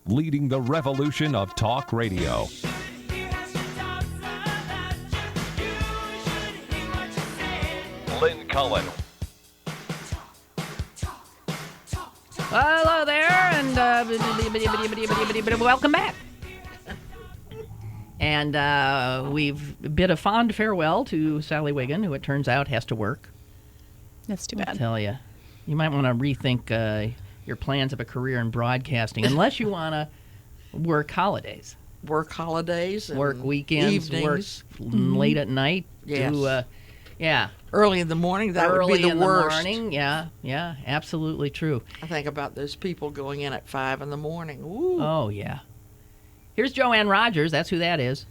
leading the revolution of talk radio. Lynn Cullen. Hello there, and welcome back. And we've bid a fond farewell to Sally Wiggin, who it turns out has to work. That's too bad. I tell you, you might want to rethink your plans of a career in broadcasting, unless you want to work holidays. Work holidays. And work weekends. Evenings. Work late at night. Yes. Yeah. Early in the morning, that Early would be the in worst. The morning, yeah, absolutely true. I think about those people going in at 5 in the morning. Ooh, Oh, yeah. Here's Joanne Rogers. That's who that is.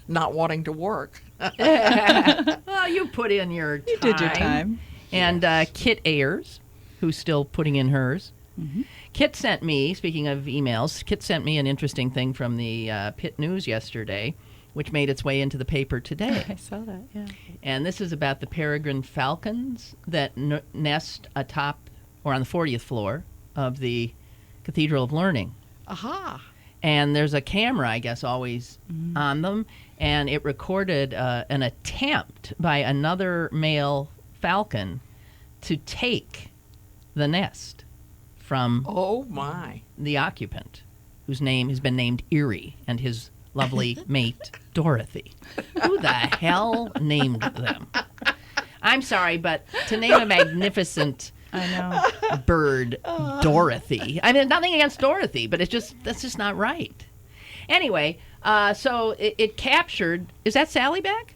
not wanting to work. Well, you put in your time. You did your time. And Kit Ayers, who's still putting in hers. Mm-hmm. Kit sent me, speaking of emails, Kit sent me an interesting thing from the Pitt News yesterday, which made its way into the paper today. I saw that, yeah. And this is about the peregrine falcons that nest atop or on the 40th floor of the Cathedral of Learning. Aha. And there's a camera, I guess, always on them, and it recorded an attempt by another male falcon to take the nest from Oh, my. the occupant, whose name has been named Erie, and his lovely mate, Dorothy. Who the hell named them? I'm sorry, but to name a magnificent I know. bird Dorothy. I mean, nothing against Dorothy, but that's just not right. Anyway, so it captured. Is that Sally back?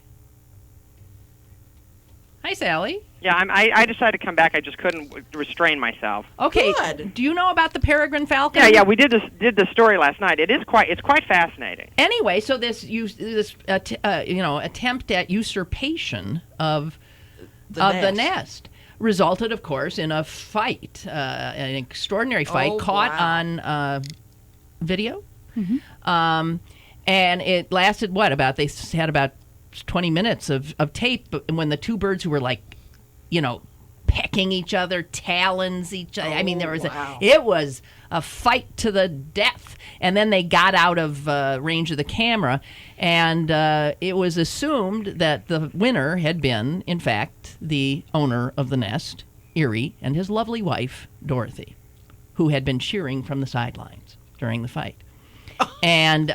Hi, Sally. Yeah, I decided to come back. I just couldn't restrain myself. Okay. Good. Do you know about the peregrine falcon? Yeah, we did the story last night. It's quite fascinating. Anyway, so this attempt at usurpation of the nest resulted, of course, in a fight, an extraordinary fight caught on video. Mm-hmm. And it lasted, they had about 20 minutes of tape, but when the two birds who were pecking each other, talons each other. I mean, it was a fight to the death. And then they got out of range of the camera, and it was assumed that the winner had been, in fact, the owner of the nest, Erie, and his lovely wife, Dorothy, who had been cheering from the sidelines during the fight. And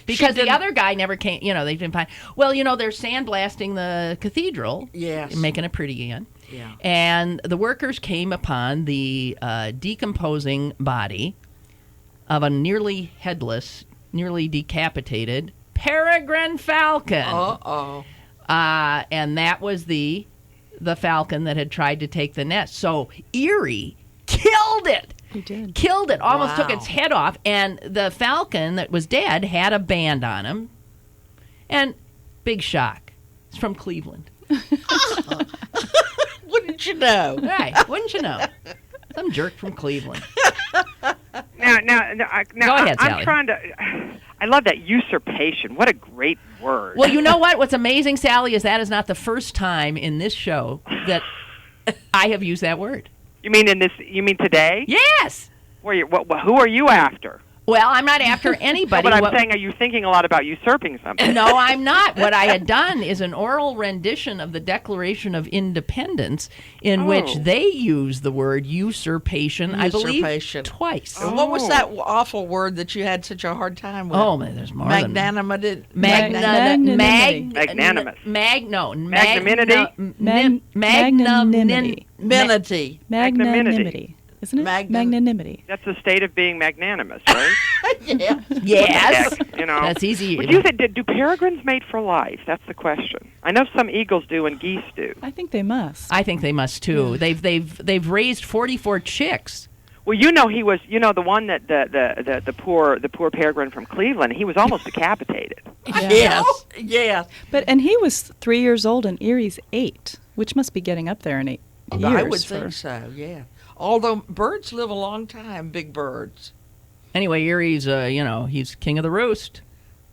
because the other guy never came, they didn't find. Well, they're sandblasting the cathedral, Yes. making it pretty again. Yeah. And the workers came upon the decomposing body of a nearly headless, nearly decapitated peregrine falcon. Uh-oh. And that was the falcon that had tried to take the nest. So Erie killed it. He did. Killed it. Almost took Wow. its head off. And the falcon that was dead had a band on him. And big shock. It's from Cleveland. Wouldn't you know? Right. Wouldn't you know? Some jerk from Cleveland. Now, Go ahead, Sally. I'm trying to. I love that usurpation. What a great word. Well, you know what? What's amazing, Sally, is that is not the first time in this show that I have used that word. You mean today? Yes. Who are you after? Well, I'm not after anybody. But I'm saying, are you thinking a lot about usurping something? No, I'm not. What I had done is an oral rendition of the Declaration of Independence in which they use the word usurpation, I believe, Usurpation. twice. And what was that awful word that you had such a hard time with? Oh, man, there's more than... Magnanimity. Magnanimity. Magnanimous. Magnanimity. Magnanimity. Isn't it? Magnanimity. That's the state of being magnanimous, right? Yeah. Yes. That's easy. Would you think, do peregrines mate for life? That's the question. I know some eagles do and geese do. I think they must. I think they must too. They've raised 44 chicks. Well, he was, the one that the poor peregrine from Cleveland. He was almost decapitated. Yeah. Yes. And he was 3 years old and Erie's 8, which must be getting up there in 8 years. I would think so, yeah. Although birds live a long time, big birds. Anyway, Erie's, he's king of the roost.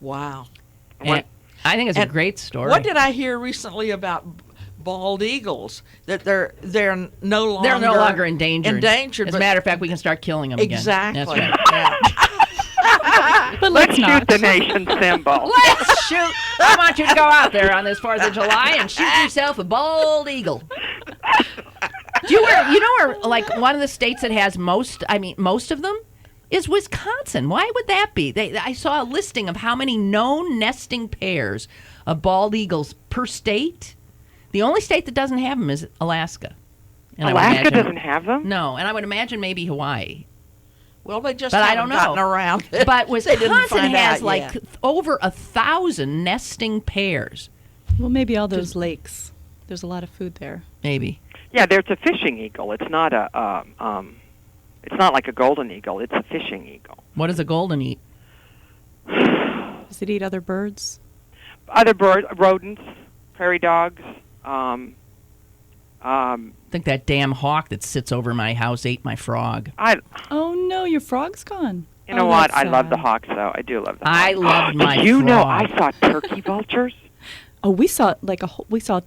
Wow. And I think it's a great story. What did I hear recently about bald eagles? That they're no longer endangered. As a matter of fact, we can start killing them exactly. again. That's right. Let's shoot not. the nation symbol. Let's shoot. I want you to go out there on this 4th of July and shoot yourself a bald eagle. Do you know where, like, one of the states that has most of them is Wisconsin. Why would that be? I saw a listing of how many known nesting pairs of bald eagles per state. The only state that doesn't have them is Alaska. And Alaska doesn't have them? No, and I would imagine maybe Hawaii. Well, they just But I haven't don't gotten know. around. But They didn't Wisconsin find has out like yet. over 1,000 nesting pairs. Well, maybe all those lakes. There's a lot of food there. Maybe. Yeah, there's a fishing eagle. It's not it's not like a golden eagle. It's a fishing eagle. What does a golden eat? Does it eat other birds? Other birds, rodents, prairie dogs. I think that damn hawk that sits over my house ate my frog. Oh no, your frog's gone. You know Oh, what? that's I love the sad. hawks, though. I do love the I hawks. loved my Did you know frog. I saw turkey vultures? Oh, we saw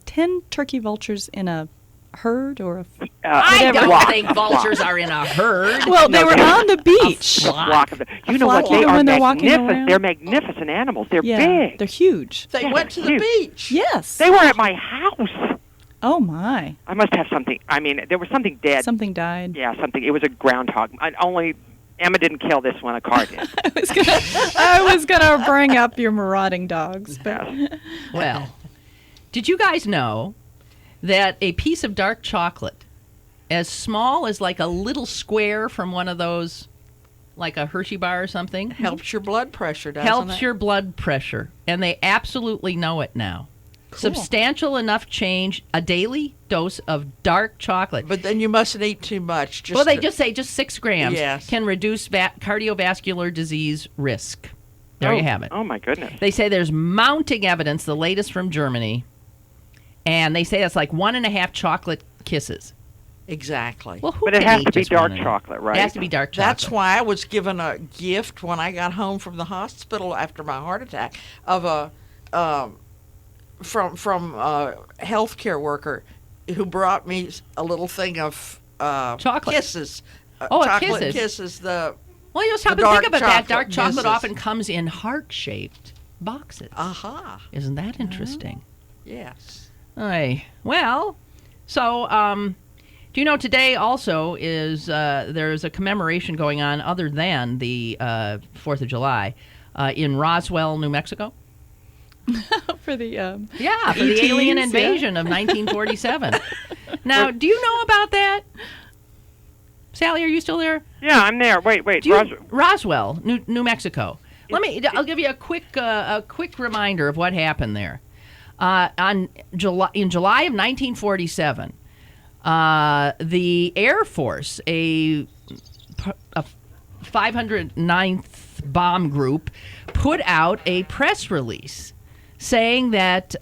10 turkey vultures in a herd or a. I Whatever. don't Flock, think vultures are in a herd. Well, they were on the beach. Flock of them. You know what? flock. They Even are when they're walking magnificent. around? They're magnificent animals. They're Yeah, big. they're huge. They Yeah, went to they're the huge. beach. Yes. They were at my house. Oh my! I must have something. I mean, there was something dead. Something died. Yeah, something. It was a groundhog. Only Emma didn't kill this one. A car did. I was gonna bring up your marauding dogs, but Well, did you guys know that a piece of dark chocolate, as small as like a little square from one of those, like a Hershey bar or something, Helps your blood pressure, doesn't helps it? your blood pressure? And they absolutely know it now. Substantial enough change, a daily dose of dark chocolate. But then you mustn't eat too much. Well, they just say just 6 grams Yes. can reduce cardiovascular disease risk. There you have it. Oh my goodness. They say there's mounting evidence, the latest from Germany, and they say that's like 1.5 chocolate kisses. Exactly. Well, who But it can has eat to be just dark 1.5? chocolate, right? It has to be dark chocolate. That's why I was given a gift when I got home from the hospital after my heart attack of a from a healthcare worker who brought me a little thing of Chocolate. kisses. kisses. Chocolate kisses. The Well, you just have the to think dark about that. chocolate Dark chocolate kisses. often comes in heart-shaped boxes. aha. Isn't that interesting? Yes. Aye. Well, so do you know today also is there's a commemoration going on other than the 4th of July in Roswell, New Mexico? for the Yeah, for the ETs, alien yeah. invasion of 1947. Now, do you know about that? Sally, are you still there? Yeah, I'm there. Wait. Do you, Roswell, New Mexico. I'll give you a quick reminder of what happened there. In July of 1947, the Air Force, a 509th Bomb Group, put out a press release saying that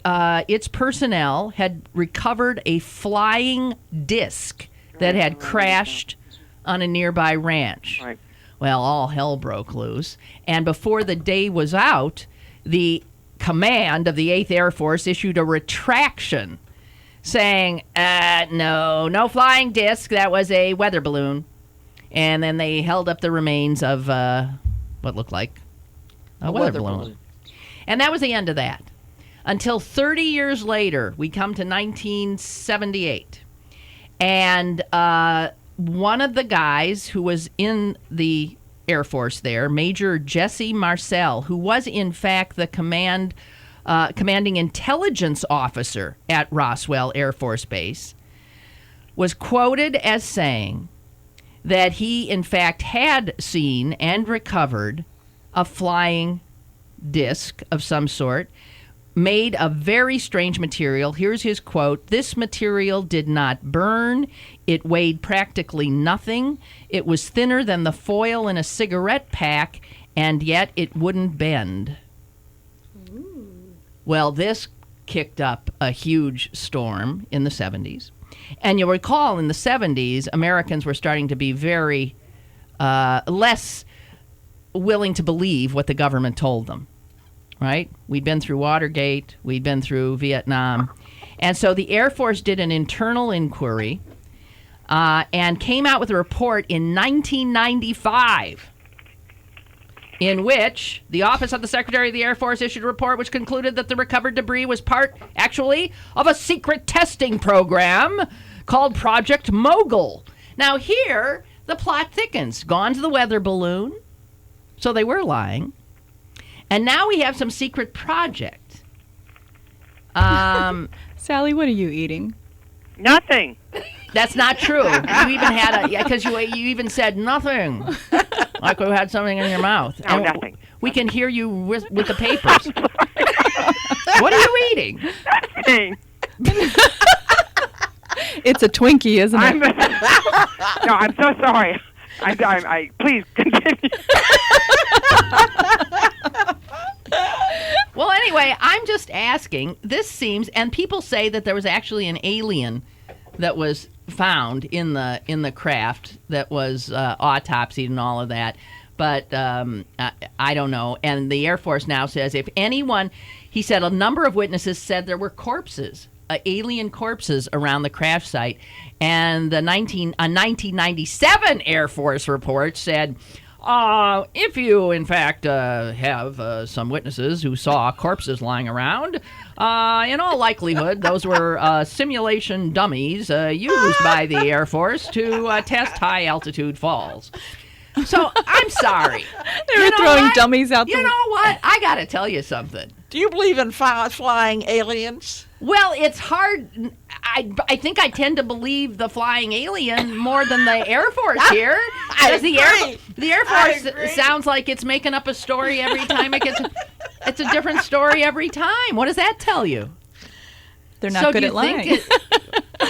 its personnel had recovered a flying disc that had crashed on a nearby ranch. Right. Well, all hell broke loose. And before the day was out, the command of the 8th Air Force issued a retraction saying, no flying disc. That was a weather balloon. And then they held up the remains of what looked like a weather balloon. And that was the end of that. Until 30 years later, we come to 1978. And one of the guys who was in the Air Force there, Major Jesse Marcel, who was in fact the commanding intelligence officer at Roswell Air Force Base, was quoted as saying that he in fact had seen and recovered a flying disc of some sort made of very strange material. Here's his quote: "This material did not burn. It weighed practically nothing. It was thinner than the foil in a cigarette pack, and yet it wouldn't bend." Ooh. Well, this kicked up a huge storm in the 70s. And you'll recall in the 70s, Americans were starting to be very less willing to believe what the government told them. Right? We'd been through Watergate. We'd been through Vietnam. And so the Air Force did an internal inquiry and came out with a report in 1995 in which the Office of the Secretary of the Air Force issued a report which concluded that the recovered debris was part, actually, of a secret testing program called Project Mogul. Now here, the plot thickens. Gone to the weather balloon, so they were lying. And now we have some secret project. Sally, what are you eating? Nothing. That's not true. You even had because you even said nothing, like you had something in your mouth. No, And nothing. We can hear you with the papers. What are you eating? Nothing. It's a Twinkie, isn't it? No, I'm so sorry. I please continue. Well, anyway, I'm just asking. This seems, and people say that there was actually an alien that was found in the craft that was autopsied and all of that. But I don't know. And the Air Force now says if anyone, he said a number of witnesses said there were corpses, alien corpses around the crash site. And a 1997 Air Force report said, if you, in fact, have some witnesses who saw corpses lying around, in all likelihood, those were simulation dummies used by the Air Force to test high-altitude falls. So, I'm sorry. They were throwing dummies out the You know what? I got to tell you something. Do you believe in flying aliens? Well, it's hard. I think I tend to believe the flying alien more than the Air Force here. Because the Air Force sounds like it's making up a story every time it gets. It's a different story every time. What does that tell you? They're not good at lying.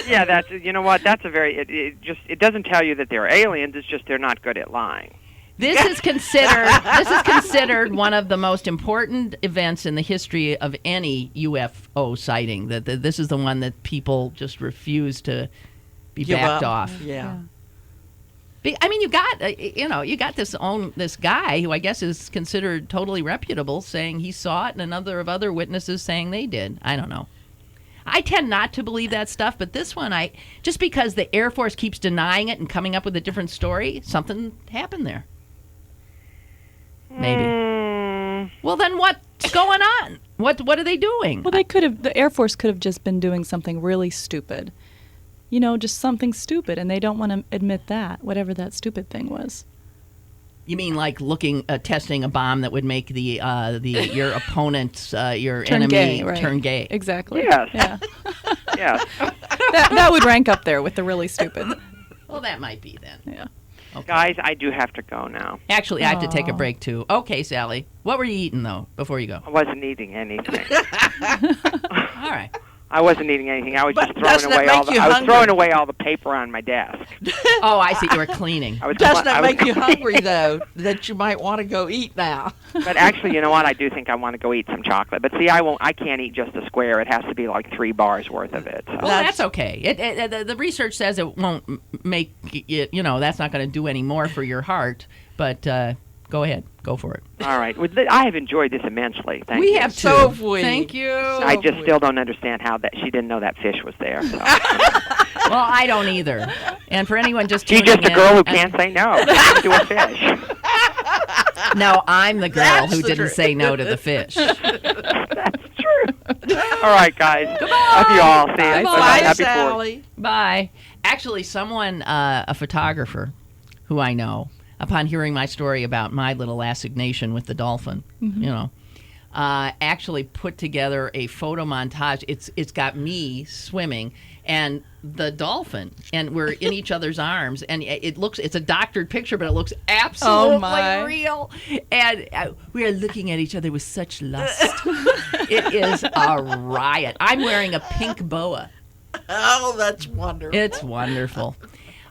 Yeah, that's, you know what? That's a very, it doesn't tell you that they're aliens. It's just they're not good at lying. This is considered one of the most important events in the history of any UFO sighting. That this is the one that people just refuse to be backed off. Yeah. I mean, you got this guy who I guess is considered totally reputable saying he saw it, and a number of other witnesses saying they did. I don't know. I tend not to believe that stuff, but this one, just because the Air Force keeps denying it and coming up with a different story, something happened there. Maybe. Well, then what's going on? What are they doing? Well, the Air Force could have just been doing something really stupid. Just something stupid, and they don't want to admit that, whatever that stupid thing was. You mean like testing a bomb that would make your opponent, your Turn enemy, gay, right. turn gay? Exactly. Yes. Yeah. Yes. that would rank up there with the really stupid. Well, that might be then. Yeah. Okay. Guys, I do have to go now. Actually, I have to take a break too. Okay, Sally. What were you eating though before you go? I wasn't eating anything. All right. I wasn't eating anything. I was just doesn't throwing that away make you I was hungry? throwing away all the paper on my desk. Oh, I see. You were cleaning. Doesn't it make you hungry, though, that you might want to go eat now? But actually, you know what? I do think I want to go eat some chocolate. But see, I can't eat just a square. It has to be like 3 bars worth of it. So. Well, that's okay. The research says it won't make it. That's not going to do any more for your heart. But go ahead, go for it. All right. Well, I have enjoyed this immensely. Thank We you. have too. So have we. Thank you. I just still don't understand how that she didn't know that fish was there. So. Well, I don't either. And for anyone just She's tuning just a in, girl who can't say no to a fish. No, I'm the girl That's who the didn't truth. say no to the fish. That's true. All right, guys. Goodbye. Love you all. See you. Bye, Happy 4th. Sally. Bye. Actually, someone, a photographer who I know, upon hearing my story about my little assignation with the dolphin, actually put together a photo montage. It's got me swimming and the dolphin, and we're in each other's arms, and it's a doctored picture, but it looks absolutely real. And we are looking at each other with such lust. It is a riot. I'm wearing a pink boa. Oh, that's wonderful. It's wonderful.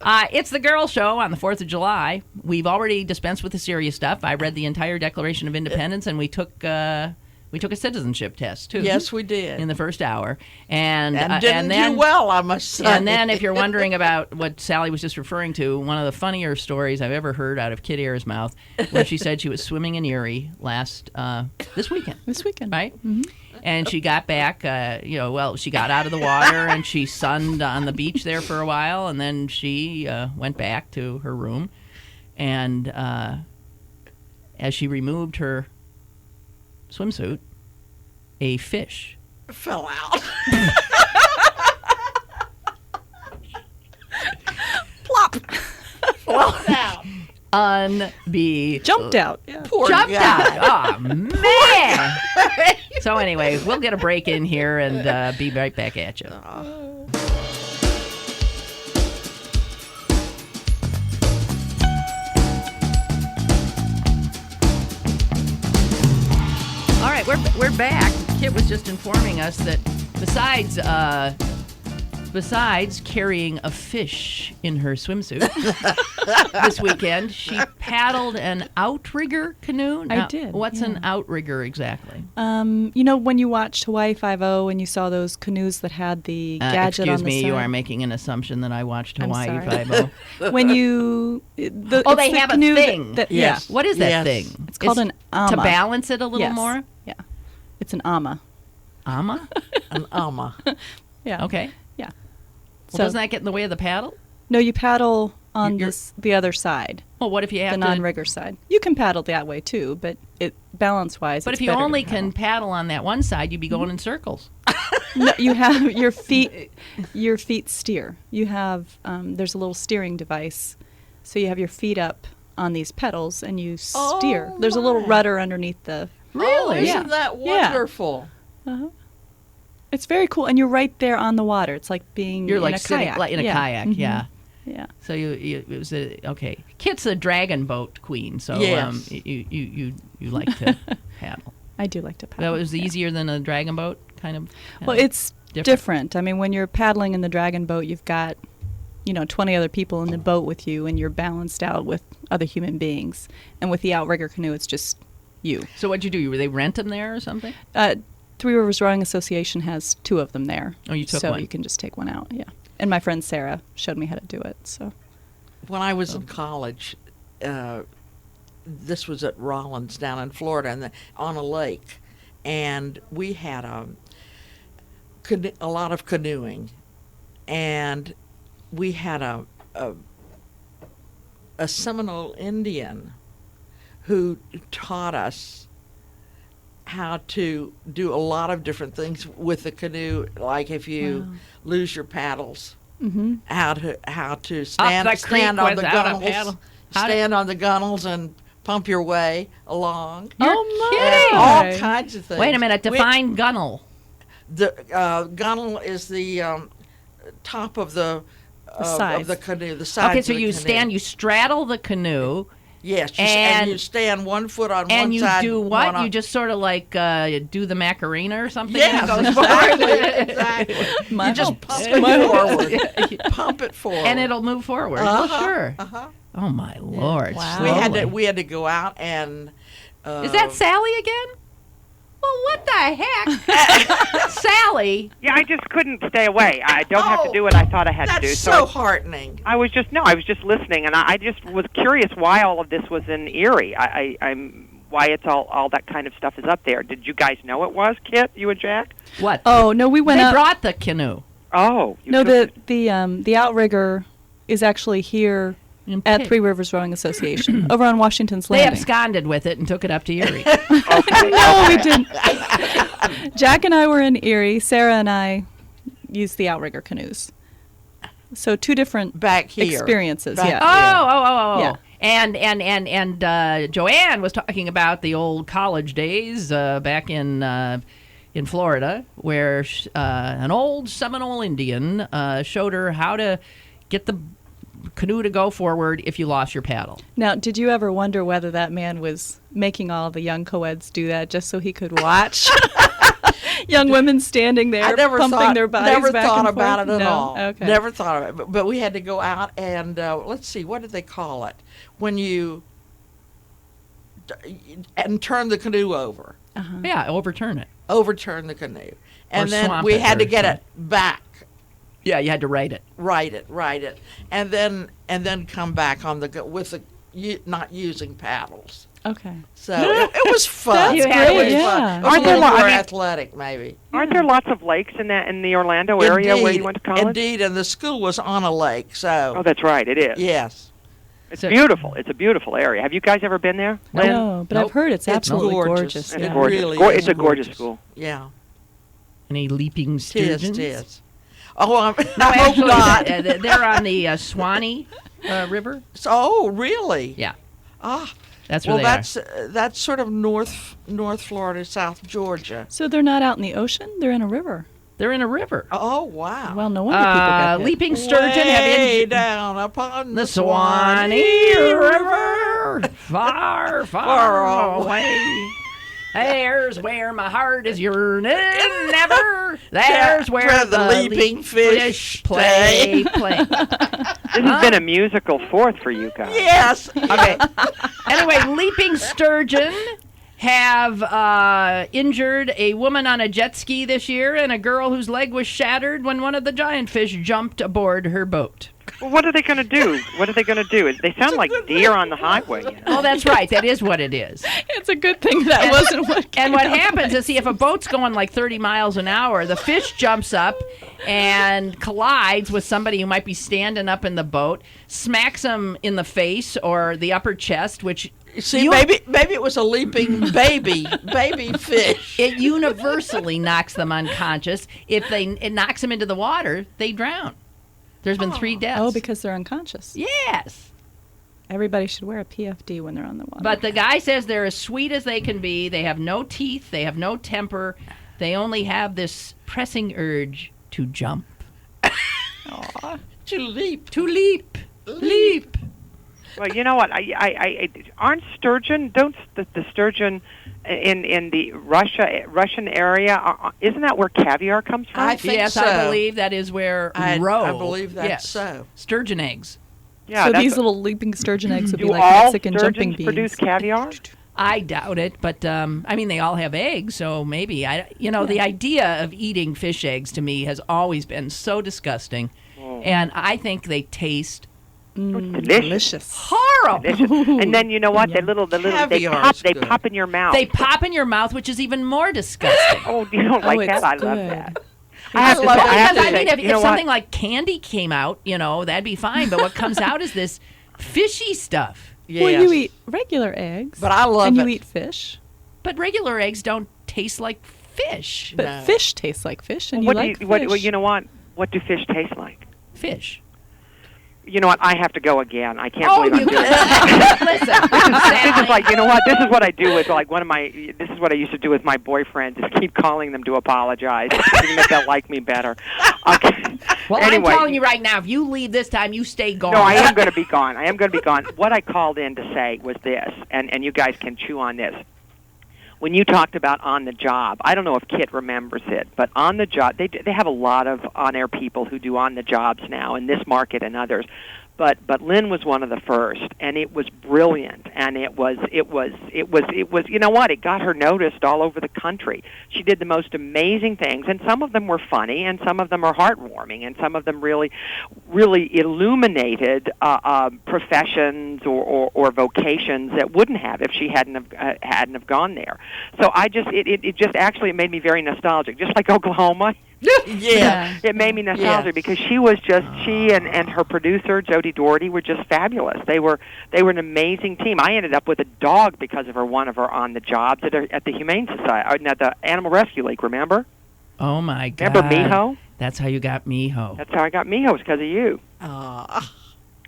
It's the Girl Show on the 4th of July. We've already dispensed with the serious stuff. I read the entire Declaration of Independence, and we took a citizenship test, too. Yes, we did. In the first hour. And didn't then, do well, I must say. And then, if you're wondering about what Sally was just referring to, one of the funnier stories I've ever heard out of Kid Ayers' mouth, when she said she was swimming in Erie this weekend. This weekend. Right? Mm-hmm. And she got back, she got out of the water and she sunned on the beach there for a while, and then she went back to her room, and as she removed her swimsuit, a fish Fell out. Plop. Fell out. Jumped out. Yeah. Poor Jumped guy. out. Oh, man. So anyway, we'll get a break in here and be right back at you. All right, we're back. Kit was just informing us that besides carrying a fish in her swimsuit this weekend, she paddled an outrigger canoe. I did, What's yeah. an outrigger exactly? You know, when you watched Hawaii Five-0 and you saw those canoes that had the gadget on Excuse the me, side. you are making an assumption that I watched I'm Hawaii sorry. Five-0. When you... Oh, it's they the have a canoe thing. Yes. What is that Yes. thing? It's called an ama. To balance it a little Yes. more? Yeah. It's an ama. Ama? An ama. Yeah. Okay. Yeah. Well, doesn't that get in the way of the paddle? No, you paddle on You're- the other side, Well, what if you have the to... non-rigger side. You can paddle that way too, but balance-wise, But it's if you better to only paddle. can paddle on that one side, you'd be going in circles. No, you have your feet. Your feet steer. You have there's a little steering device, so you have your feet up on these pedals and you steer. Oh, There's a little my. rudder underneath the. Oh, isn't Yeah. that Yeah. wonderful? It's very cool, and you're right there on the water. It's like being You're in like a sitting kayak. like in a Yeah. kayak, Mhm. yeah. Yeah. So it was okay. Kit's a dragon boat queen, so Yes. you like to paddle. I do like to paddle. That was yeah. easier than a dragon boat, kind of. Well, it's different. I mean, when you're paddling in the dragon boat, you've got 20 other people in the boat with you, and you're balanced out with other human beings. And with the outrigger canoe, it's just you. So what'd you do? Were they rent them there or something? Three Rivers Rowing Association has 2 of them there. Oh, you took so one. you can just take one out, yeah. And my friend Sarah showed me how to do it, so. When I was in college, this was at Rollins down in Florida, and on a lake, and we had a lot of canoeing, and we had a Seminole Indian who taught us how to do a lot of different things with the canoe, like if you lose your paddles, how to stand the creek on the without a gunnels, paddle. How to- stand on the gunnels and pump your way along. Oh, kidding. All kinds of things. Wait a minute. Define gunnel. The gunnel is the top of the sides. of the canoe. The sides. Okay, so of the you canoe. you straddle the canoe, Yes, and- and you stand one foot on and one you side. do what? one on- You just sort of like do the Macarena or something. Yes, and it goes forward? exactly. My You just home. pump it forward. Pump it forward. And it'll move forward. Uh-huh, Well, sure. uh-huh. Oh my Lord! Wow. We had to go out and. Is that Sally again? Well, what the heck, Sally? Yeah, I just couldn't stay away. I don't have to do what I thought I had to That's do. so I- heartening. I was just listening, and I just was curious why all of this was in Erie. I'm why it's all that kind of stuff is up there. Did you guys know it was, Kit? You and Jack? What? Oh, no, we went They up. brought the canoe. Oh, you No, took it. the outrigger is actually here in at Pitt. Three Rivers Rowing Association over on Washington's They Landing. absconded with it and took it up to Erie. No, we didn't. Jack and I were in Erie. Sarah and I used the outrigger canoes. So 2 different Back here. experiences. Back Yeah. Oh. Yeah. And Joanne was talking about the old college days back in Florida, where an old Seminole Indian showed her how to get the canoe to go forward if you lost your paddle. Now, did you ever wonder whether that man was making all the young co-eds do that just so he could watch young women standing there I never pumping thought, their bodies never back thought and about forth? it at No? all. Okay. Never thought of it. But we had to go out and let's see, what did they call it? When you and turn the canoe over, Yeah, overturn it. overturn the canoe, and Or then swamp we it had to or get something. it back. Yeah, you had to write it. Write it, and then come back on with the not using paddles. Okay. So it was fun. That's It great, was yeah. fun. It was Aren't a there little lo- I more mean- athletic, maybe. Aren't there lots of lakes in the Orlando area where you went to college? Indeed, and the school was on a lake, so Oh, that's right. It is. yes. It's beautiful. It's a beautiful area. Have you guys ever been there? Lynn? No, but I've heard it's absolutely gorgeous. It's It gorgeous. really It's is a gorgeous gorgeous. school. Yeah. Any leaping Tis, sturgeons? tis. Oh, I No, hope actually, not. they're on the Swanee River. Oh, really? Yeah, Ah, that's where well, they that's sort of North Florida, South Georgia. So they're not out in the ocean; they're in a river. are. They're in a river. Oh, wow. Well, no wonder people get hit. Leaping sturgeon have Way injured down upon the Swanee River, far, far away. There's where my heart is yearning ever. There's where the leaping fish play. This has been a musical fourth for you guys. Yes. Okay. Anyway, leaping sturgeon have injured a woman on a jet ski this year and a girl whose leg was shattered when one of the giant fish jumped aboard her boat. Well, what are they going to do? What are they going to do? They sound like deer on the highway. You know? Oh, that's right. That is what it is. It's a good thing that wasn't what. And what happens is, see, if a boat's going like 30 miles an hour, the fish jumps up and collides with somebody who might be standing up in the boat, smacks them in the face or the upper chest, which See, maybe it was a leaping baby fish. it universally knocks them unconscious. If it knocks them into the water, they drown. There's been 3 deaths. Oh, because they're unconscious. Yes. Everybody should wear a PFD when they're on the water. But the guy says they're as sweet as they can be. They have no teeth. They have no temper. They only have this pressing urge to jump. To leap. To leap. Leap. Well, you know what? I aren't sturgeon? Don't the sturgeon in the Russian area? Isn't that where caviar comes from? I think Yes, so. I believe that is where roe. I believe that's yes. so. Sturgeon eggs. Yeah. so that's these little leaping sturgeon eggs would be do like all Mexican jumping sturgeons beans. produce caviar? I doubt it, but I mean they all have eggs, so maybe the idea of eating fish eggs to me has always been so disgusting, and I think they taste Delicious. horrible. Delicious. And then you know what? The little they Caviar's good. pop in your mouth. They pop in your mouth, which is even more disgusting. Oh, you don't like it's that? I love good. that. I have to love say- it. I have Because, to I mean, say, if you know something what? like candy came out, that'd be fine. But what comes out is this fishy stuff. Yes. Well, you eat regular eggs. But I love and you it. eat fish. But regular eggs don't taste like fish. But No. fish tastes like fish, and What you do like you, fish. what, you know what? What do fish taste like? Fish. You know what? I have to go again. I can't Oh, believe I'm you doing this. listen. This is like, you know what? This is what I do with like this is what I used to do with my boyfriends, is keep calling them to apologize, even if they'll like me better. Okay. Well, Anyway. I'm telling you right now, if you leave this time, you stay gone. No, I am going to be gone. I am going to be gone. What I called in to say was this, and you guys can chew on this. When you talked about on the job, I don't know if Kit remembers it, but on the job, they have a lot of on-air people who do on the jobs now in this market and others. But Lynn was one of the first, and it was brilliant, and it was you know what, it got her noticed all over the country. She did the most amazing things, and some of them were funny, and some of them are heartwarming, and some of them really illuminated professions or vocations that wouldn't have if she hadn't have gone there. So it just actually made me very nostalgic, just like Oklahoma. Yeah. It made me nostalgic Yes. because she and her producer Jody Doherty were just fabulous. They were an amazing team. I ended up with a dog because of one of her on the jobs at the Humane Society, at the Animal Rescue League. Remember? Oh my God. Remember Miho? That's how you got Miho. That's how I got Miho, was because of you. Ah.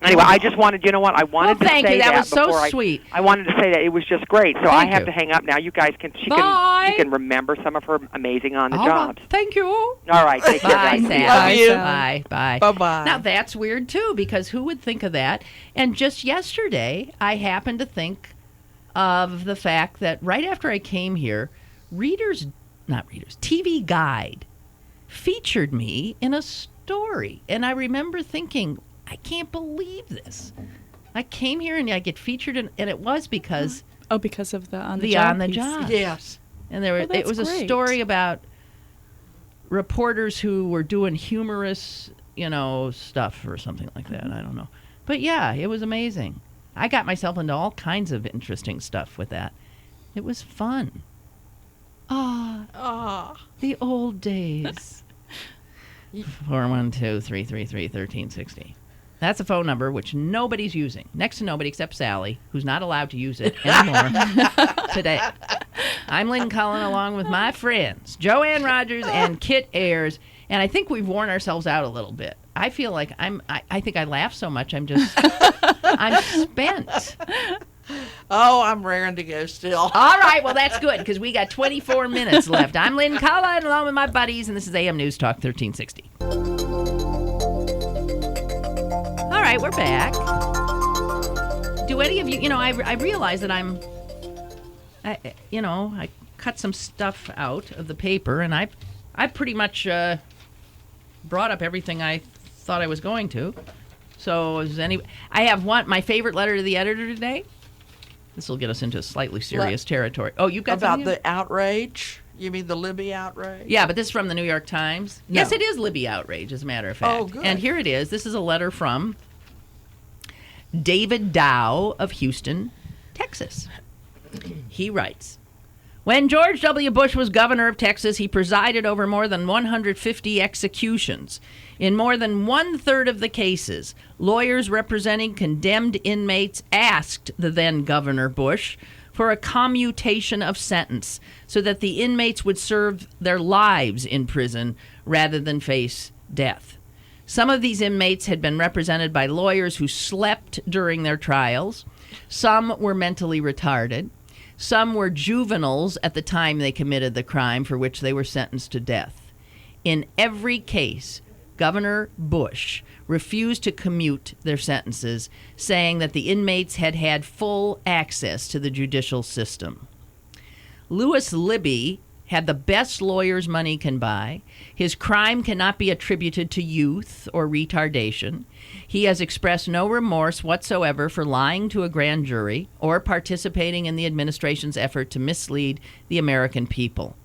Anyway, I just wanted, you know what? I wanted to thank say you. That was so before sweet. I wanted to say that it was just great. So I Thank have you. to hang up now. You guys can. She Bye. can remember some of her amazing on the All right. jobs. Thank you. All right. Take care, Bye, guys. Sam. Love you. Bye. Bye. Bye-bye. Now that's weird too, because who would think of that? And just yesterday, I happened to think of the fact that right after I came here, TV Guide featured me in a story, and I remember thinking, I can't believe this. I came here and I get featured, and it was because Oh, because of the on the the job on the piece. job. Yes. And there Well, it that's was a great. story about reporters who were doing humorous, stuff or something like that. I don't know. But yeah, it was amazing. I got myself into all kinds of interesting stuff with that. It was fun. Ah. The old days. 412-333-1360. That's a phone number which nobody's using. Next to nobody except Sally, who's not allowed to use it anymore today. I'm Lynn Cullen along with my friends, Joanne Rogers and Kit Ayers. And I think we've worn ourselves out a little bit. I feel like I think I laugh so much I'm spent. Oh, I'm raring to go still. All right, well, that's good because we got 24 minutes left. I'm Lynn Cullen along with my buddies, and this is AM News Talk 1360. All right, we're back. Do any of you, I realize that I cut some stuff out of the paper, and I pretty much brought up everything I thought I was going to. So I have my favorite letter to the editor today. This will get us into slightly serious territory. Oh, you've got about something? the outrage? You mean the Libby outrage? Yeah, but this is from the New York Times. No. Yes, it is Libby outrage, as a matter of fact. Oh, good. And here it is. This is a letter from David Dow of Houston, Texas. He writes, when George W. Bush was governor of Texas, he presided over more than 150 executions. In more than one-third of the cases, lawyers representing condemned inmates asked the then Governor Bush for a commutation of sentence so that the inmates would serve their lives in prison rather than face death. Some of these inmates had been represented by lawyers who slept during their trials. Some were mentally retarded. Some were juveniles at the time they committed the crime for which they were sentenced to death. In every case, Governor Bush refused to commute their sentences, saying that the inmates had had full access to the judicial system. Louis Libby had the best lawyers money can buy. His crime cannot be attributed to youth or retardation. He has expressed no remorse whatsoever for lying to a grand jury or participating in the administration's effort to mislead the American people.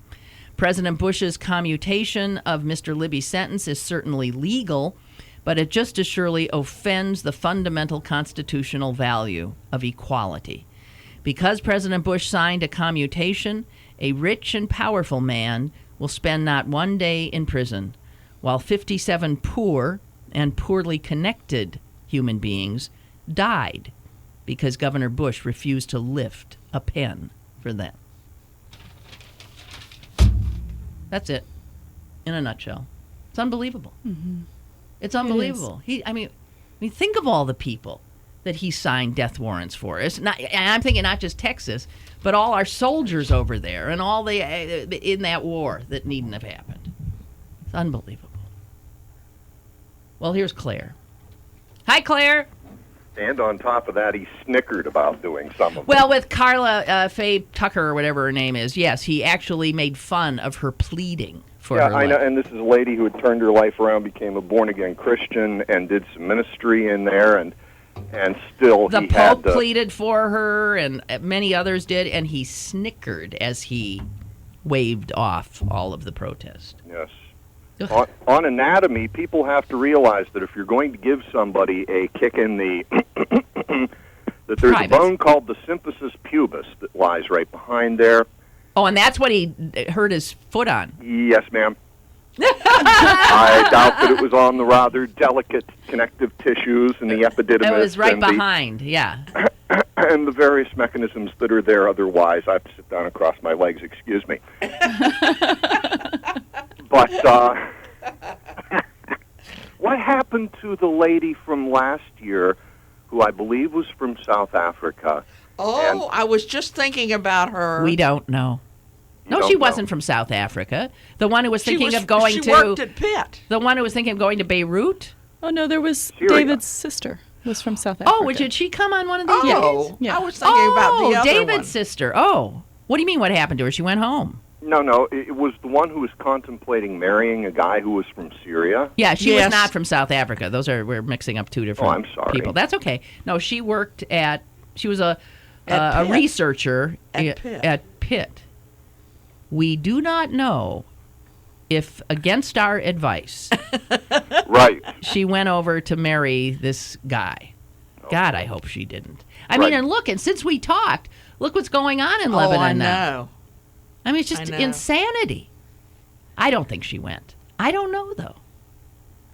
President Bush's commutation of Mr. Libby's sentence is certainly legal, but it just as surely offends the fundamental constitutional value of equality. Because President Bush signed a commutation, a rich and powerful man will spend not one day in prison, while 57 poor and poorly connected human beings died because Governor Bush refused to lift a pen for them. That's it, in a nutshell. It's unbelievable. Mm-hmm. It's unbelievable. Think of all the people that he signed death warrants for. And I'm thinking not just Texas, but all our soldiers over there and all in that war that needn't have happened. It's unbelievable. Well, here's Claire. Hi, Claire. And on top of that, he snickered about doing some of them. Well, with Carla Faye Tucker or whatever her name is, yes, he actually made fun of her pleading for her life. I know, and this is a lady who had turned her life around, became a born-again Christian, and did some ministry in there, and still the he had Pope pleaded for her, and many others did, and he snickered as he waved off all of the protest. Yes. On anatomy, people have to realize that if you're going to give somebody a kick in the that there's a bone called the symphysis pubis that lies right behind there. Oh, and that's what he hurt his foot on. Yes, ma'am. I doubt that it was on the rather delicate connective tissues and the epididymis. It was right behind, yeah. And the various mechanisms that are there otherwise. I have to sit down and cross my legs, excuse me. But what happened to the lady from last year who I believe was from South Africa? Oh, I was just thinking about her. We don't know. No, she wasn't from South Africa. The one who was thinking of going to... She worked at Pitt. The one who was thinking of going to Beirut? Oh, no, there was Syria. David's sister was from South Africa. Oh, did she come on one of these days? Yeah. I was thinking about the other David's one. sister. Oh, what do you mean what happened to her? She went home. No, it was the one who was contemplating marrying a guy who was from Syria. Yeah, she was not from South Africa. We're mixing up two different I'm sorry. people. That's okay. No, she was a researcher at Pitt. We do not know if, against our advice, right, she went over to marry this guy. God, I hope she didn't. I Right. mean, and look, and since we talked, look what's going on in Lebanon now. know. I mean, it's just insanity. I don't think she went. I don't know, though.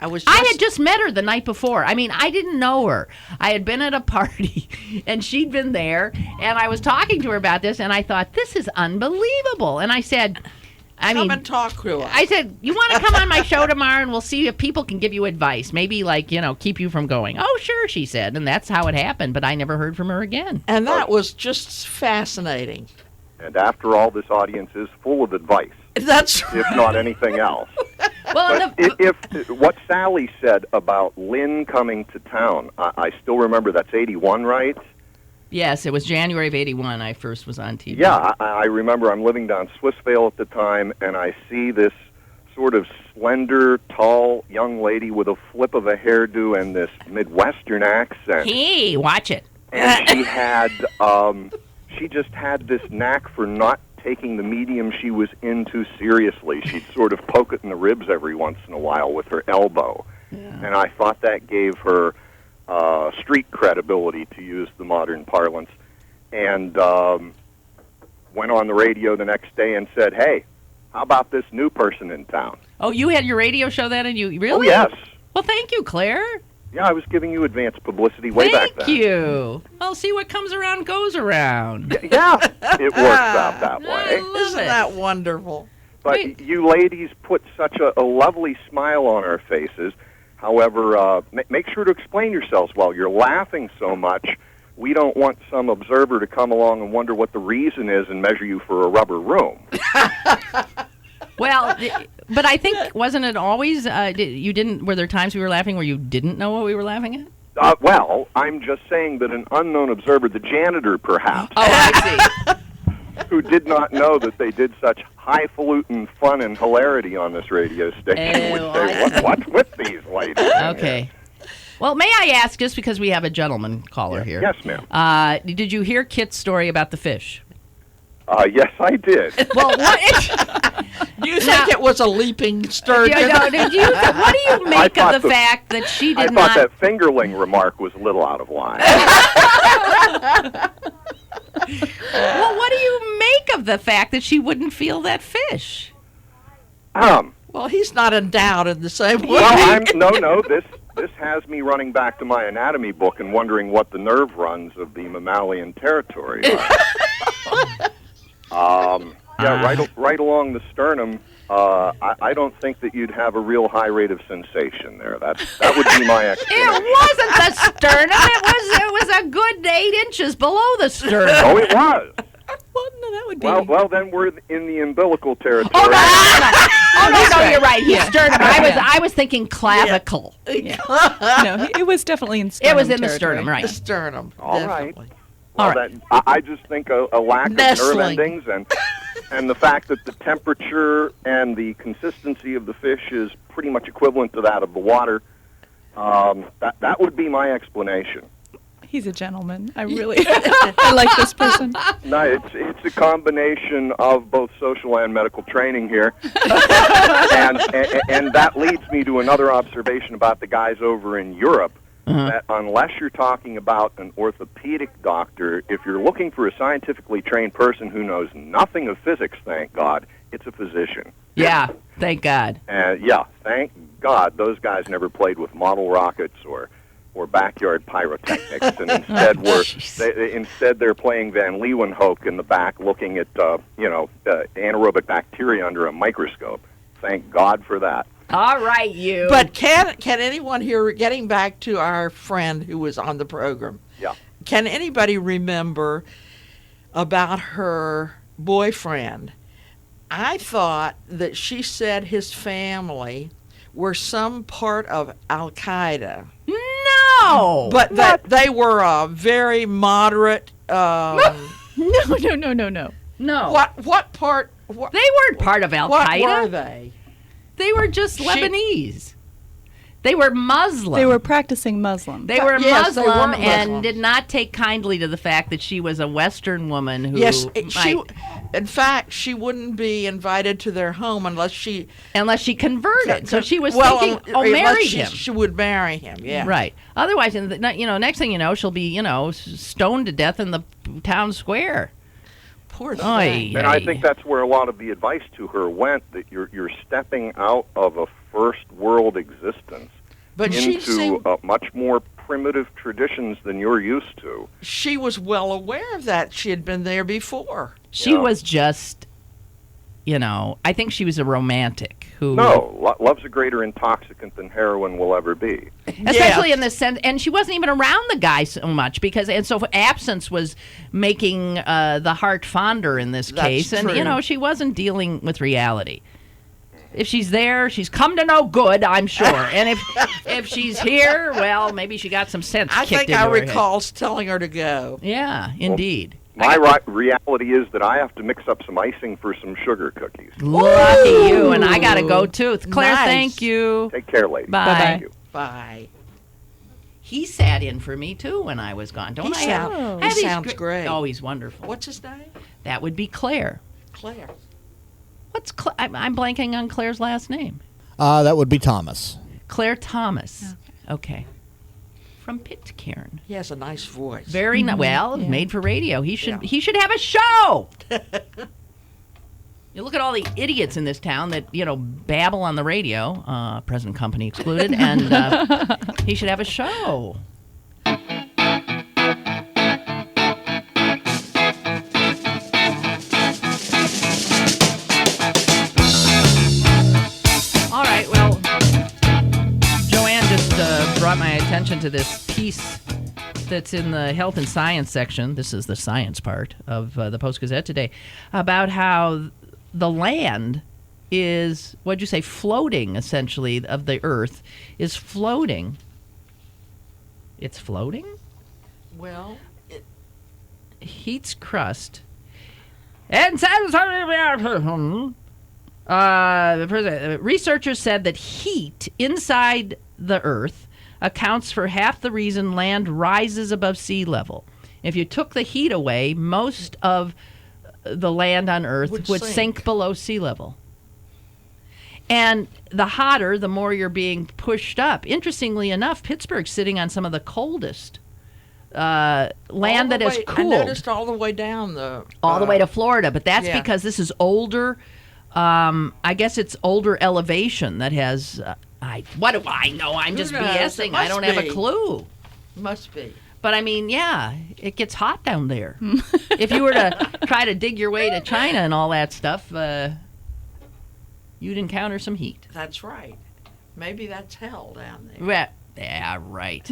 I had just met her the night before. I mean, I didn't know her. I had been at a party, and she'd been there, and I was talking to her about this, and I thought, this is unbelievable. And I said, Come and talk to us. I said, you want to come on my show tomorrow, and we'll see if people can give you advice. Maybe, keep you from going. Oh, sure, she said. And that's how it happened, but I never heard from her again. And that was just fascinating. And after all, this audience is full of advice. That's right. If not anything else. Well, but if what Sally said about Lynn coming to town, I still remember that's 81, right? Yes, it was January of 81 I first was on TV. Yeah, I remember I'm living down Swissvale at the time, and I see this sort of slender, tall young lady with a flip of a hairdo and this Midwestern accent. Hey, watch it. And she just had this knack for not taking the medium she was into seriously. She'd sort of poke it in the ribs every once in a while with her elbow. Yeah. And I thought that gave her street credibility, to use the modern parlance. And went on the radio the next day and said, hey, how about this new person in town? Oh, you had your radio show then, and you really? Oh, yes. Well, thank you, Claire. Yeah, I was giving you advance publicity way back then. Thank you. I'll see what comes around goes around. Yeah, it works out that way. Isn't that wonderful? But you ladies put such a lovely smile on our faces. However, make sure to explain yourselves while you're laughing so much. We don't want some observer to come along and wonder what the reason is and measure you for a rubber room. Well, but I think, wasn't it always, were there times we were laughing where you didn't know what we were laughing at? Well, I'm just saying that an unknown observer, the janitor perhaps, oh, I see. who did not know that they did such highfalutin fun and hilarity on this radio station would say, what's with these ladies? Okay. Well, may I ask, just because we have a gentleman caller here. Yes, ma'am. Did you hear Kit's story about the fish? Yes, I did. Well, what? You think it was a leaping sturgeon? What do you make of the fact that she did not? I thought that fingerling remark was a little out of line. Well, what do you make of the fact that she wouldn't feel that fish? Well, he's not endowed in the same way. Well, this has me running back to my anatomy book and wondering what the nerve runs of the mammalian territory are. Right along the sternum. I don't think that you'd have a real high rate of sensation there. That would be my explanation. It wasn't the sternum. It was a good 8 inches below the sternum. Oh, it was. Well, no, that would be. Well, then we're in the umbilical territory. Oh, no, you're right. His sternum. I was thinking clavicle. Yeah. No, it was definitely in sternum. It was in the territory. sternum, right? The sternum. All definitely. right. Well, All right. I just think a lack of nerve endings and the fact that the temperature and the consistency of the fish is pretty much equivalent to that of the water, that would be my explanation. He's a gentleman. I really I like this person. No, it's a combination of both social and medical training here. and that leads me to another observation about the guys over in Europe. That unless you're talking about an orthopedic doctor, if you're looking for a scientifically trained person who knows nothing of physics, thank God, it's a physician. Yeah, thank God. Thank God those guys never played with model rockets or backyard pyrotechnics, and instead they're playing Van Leeuwenhoek in the back, looking at anaerobic bacteria under a microscope. Thank God for that. All right, you. But can anyone here, getting back to our friend who was on the program, can anybody remember about her boyfriend? I thought that she said his family were some part of Al-Qaeda. No! But that they were a very moderate... No. No. What part... They weren't part of Al-Qaeda. What were they? They were just Lebanese. They were Muslim. They were practicing Muslim. They were Yes, they were Muslim Muslim. and did not take kindly to the fact that she was a Western woman who... Yes, in fact, she wouldn't be invited to their home unless she converted. So she was unless thinking, marry him. She would marry him, yeah. Right. Otherwise, next thing you know, she'll be, stoned to death in the town square. Poor thing. Oy. And I think that's where a lot of the advice to her went, that you're stepping out of a first world existence But she into seemed, much more primitive traditions than you're used to. she was well aware of that. She had been there before. She Yeah. was just, I think she was a romantic who. No, love's a greater intoxicant than heroin will ever be. Especially in the sense, and she wasn't even around the guy so much and so absence was making the heart fonder in this That's case, and true. she wasn't dealing with reality. If she's there, she's come to no good, I'm sure. And if she's here, well, maybe she got some sense I kicked think into I her head. recall telling her to go. Yeah, indeed. My reality is that I have to mix up some icing for some sugar cookies. Lucky you, and I gotta go too. Claire, Nice. thank you. Take care, ladies. Bye. Thank you. Bye. He sat in for me too when I was gone. Don't He I have? sound- I have he these sounds great. Oh, he's wonderful. What's his name? That would be Claire. Claire. What's I'm blanking on Claire's last name. That would be Thomas. Claire Thomas. Okay. From Pittsburgh. He has a nice voice. Very well Yeah. made for radio. He should Yeah. he should have a show. You look at all the idiots in this town that babble on the radio, present company excluded, and he should have a show. All right, well, Joanne just brought my attention to this piece that's in the health and science section. This is the science part of the Post-Gazette today, about how the land is, what'd you say, floating, essentially, of the Earth, is floating. It's floating? Well, Heats crust. And researchers said that heat inside the Earth accounts for half the reason land rises above sea level. If you took the heat away, most of the land on Earth would sink below sea level. And the hotter, the more you're being pushed up. Interestingly enough, Pittsburgh's sitting on some of the coldest land that has cooled. I noticed all the way down the... all the way to Florida, but that's yeah. because this is older. I guess it's older elevation that has. What do I know? I'm just knows? It BSing. I must don't have a be. clue. Must be. But I mean, yeah, it gets hot down there. If you were to try to dig your way to China and all that stuff, you'd encounter some heat. That's right. Maybe that's hell down there. Yeah, right.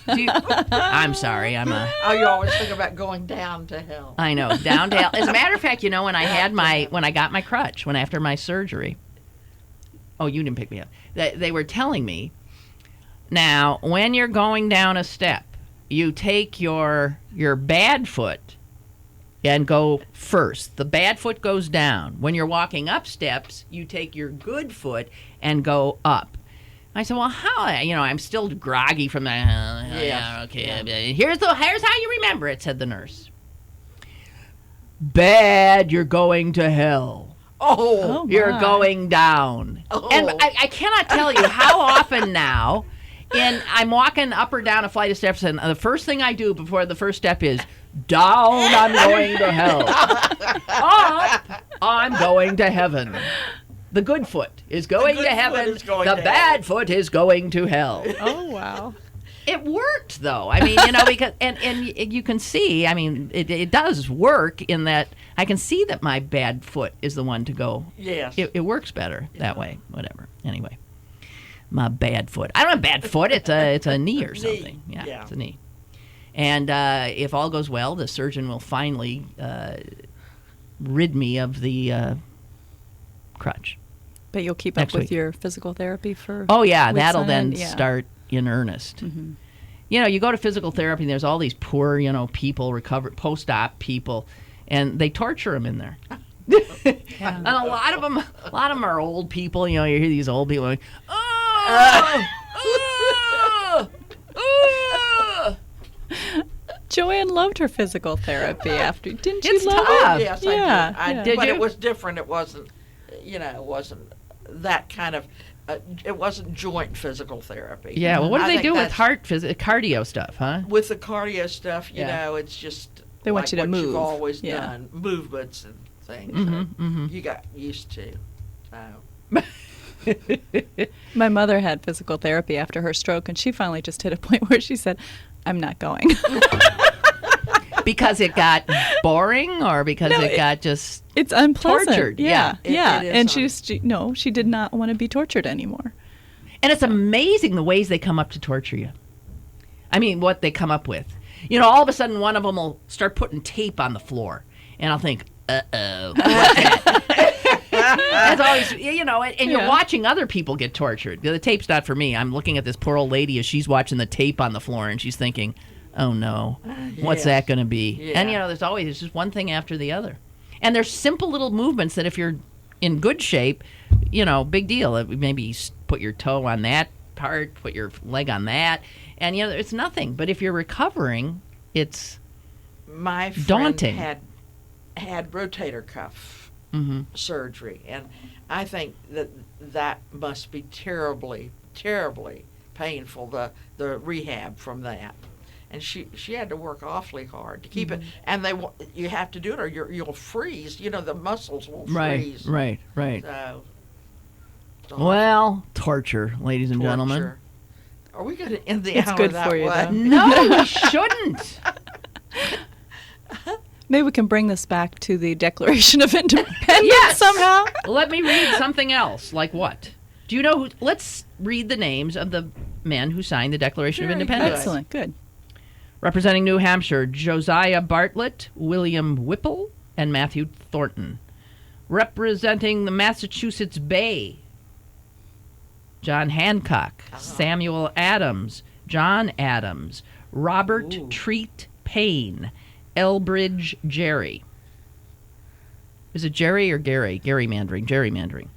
I'm sorry. Oh, you always think about going down to hell. I know, down to hell. As a matter of fact, when I got my crutch, after my surgery. Oh, you didn't pick me up. They were telling me, now, when you're going down a step, you take your bad foot and go first. The bad foot goes down. When you're walking up steps, you take your good foot and go up. I said, well, how? I'm still groggy from that. Yeah, okay. Yeah. Here's how you remember it, said the nurse. Bad, you're going to hell. Oh, You're my. going down. Oh. And I cannot tell you how often now, and I'm walking up or down a flight of steps, and the first thing I do before the first step is, down, I'm going to hell. Up, I'm going to heaven. The good foot is going good to foot heaven. is going The to bad heaven. foot is going to hell. Oh, wow. It worked, though. I mean, because and you can see. I mean, it does work in that I can see that my bad foot is the one to go. yes. It works better that way. Whatever. Anyway, my bad foot. I don't have a bad foot. It's a knee or something. Knee, yeah. It's a knee. And if all goes well, the surgeon will finally rid me of the crutch. But you'll keep Next up with week. your physical therapy for Oh yeah, weeks that'll on then end? Yeah. start in earnest. Mhm. You go to physical therapy and there's all these poor, people, post-op people, and they torture them in there. And a lot of them are old people. You hear these old people like, oh. Joanne loved her physical therapy after. Didn't you It's love tough. it? Yes, Yeah, I yeah. did. But Did it you? was different. It wasn't, it wasn't that kind of, it wasn't joint physical therapy. Yeah, well, what do I they think do with that's- cardio stuff, huh? With the cardio stuff, Yeah. it's just, They want like you to what move. You've always Yeah. done movements and things. that You got used to. So. My mother had physical therapy after her stroke, and she finally just hit a point where she said, I'm not going. Because it got boring, or because No, it got just It's unpleasant. tortured. Yeah. It And is she did not want to be tortured anymore. And it's amazing the ways they come up to torture you. I mean, what they come up with. You know, all of a sudden one of them will start putting tape on the floor. And I'll think, uh-oh, what's that? That's always, you know, and you're watching other people get tortured. The tape's not for me. I'm looking at this poor old lady as she's watching the tape on the floor, and she's thinking, oh, no, what's that going to be? Yeah. And, you know, there's just one thing after the other. And there's simple little movements that if you're in good shape, you know, big deal. Maybe you put your toe on that part, put your leg on that, and, you know, it's nothing. But if you're recovering, it's My friend daunting. had rotator cuff surgery, and I think that must be terribly, terribly painful. The rehab from that, and she had to work awfully hard to keep it. And you have to do it, or you'll freeze. You know, the muscles will freeze. Right. So, Well, torture, ladies and gentlemen. torture. Are we going to end the It's hour good that for you, way? though. No, we shouldn't. Maybe we can bring this back to the Declaration of Independence somehow. Let me read something else. Like what? Do you know who? Let's read the names of the men who signed the Declaration of Very Independence. Excellent. Good. Representing New Hampshire, Josiah Bartlett, William Whipple, and Matthew Thornton. Representing the Massachusetts Bay, John Hancock, Samuel Adams, John Adams, Robert Treat Payne, Elbridge Gerry. Is it Jerry or Gary? Gerrymandering.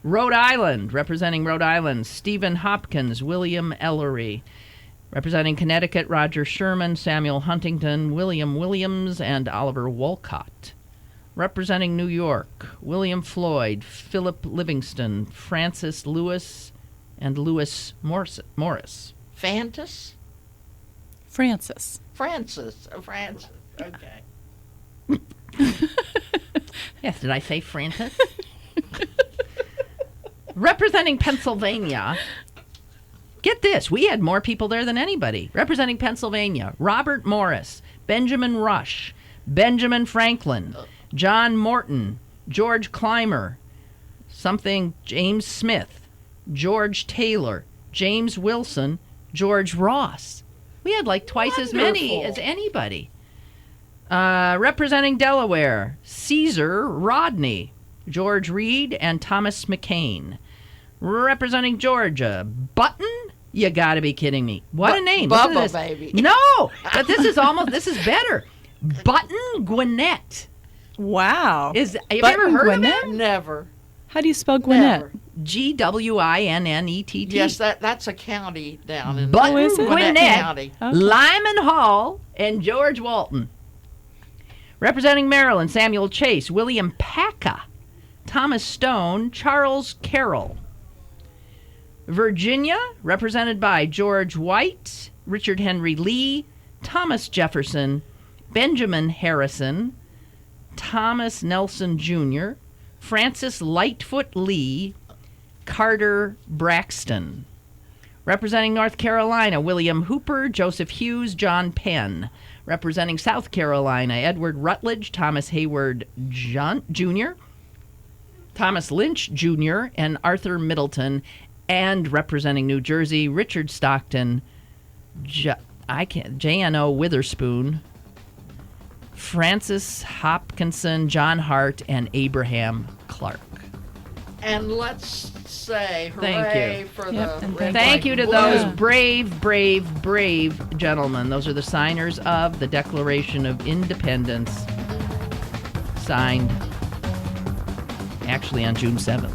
Rhode Island, representing Rhode Island, Stephen Hopkins, William Ellery. Representing Connecticut, Roger Sherman, Samuel Huntington, William Williams, and Oliver Wolcott. Representing New York, William Floyd, Philip Livingston, Francis Lewis, and Lewis Morris. Francis. Okay. Yes, did I say Francis? Representing Pennsylvania, get this, we had more people there than anybody. Representing Pennsylvania, Robert Morris, Benjamin Rush, Benjamin Franklin, John Morton, George Clymer, James Smith, George Taylor, James Wilson, George Ross. We had like twice as many as anybody. Representing Delaware, Caesar Rodney, George Reed, and Thomas McCain. Representing Georgia, Button? You gotta be kidding me. What a name. Listen to Bubba this. baby. No, but this is better. Button Gwinnett. Wow. Have you Button ever heard Gwinnett? of him? Never. How do you spell Gwinnett? Never. Gwinnett. Yes, that's a county down in Button is it? Gwinnett, County. Okay. Lyman Hall, and George Walton. Representing Maryland, Samuel Chase, William Paca, Thomas Stone, Charles Carroll. Virginia, represented by George White, Richard Henry Lee, Thomas Jefferson, Benjamin Harrison, Thomas Nelson Jr., Francis Lightfoot Lee, Carter Braxton. Representing North Carolina, William Hooper, Joseph Hughes, John Penn. Representing South Carolina, Edward Rutledge, Thomas Hayward Jr., Thomas Lynch Jr., and Arthur Middleton. And representing New Jersey, Richard Stockton, J.N.O. Witherspoon, Francis Hopkinson, John Hart, and Abraham Clark. And let's say Thank hooray you. for Yep, the and red, Thank white, you to blue. those brave gentlemen. Those are the signers of the Declaration of Independence, signed actually on June 7th.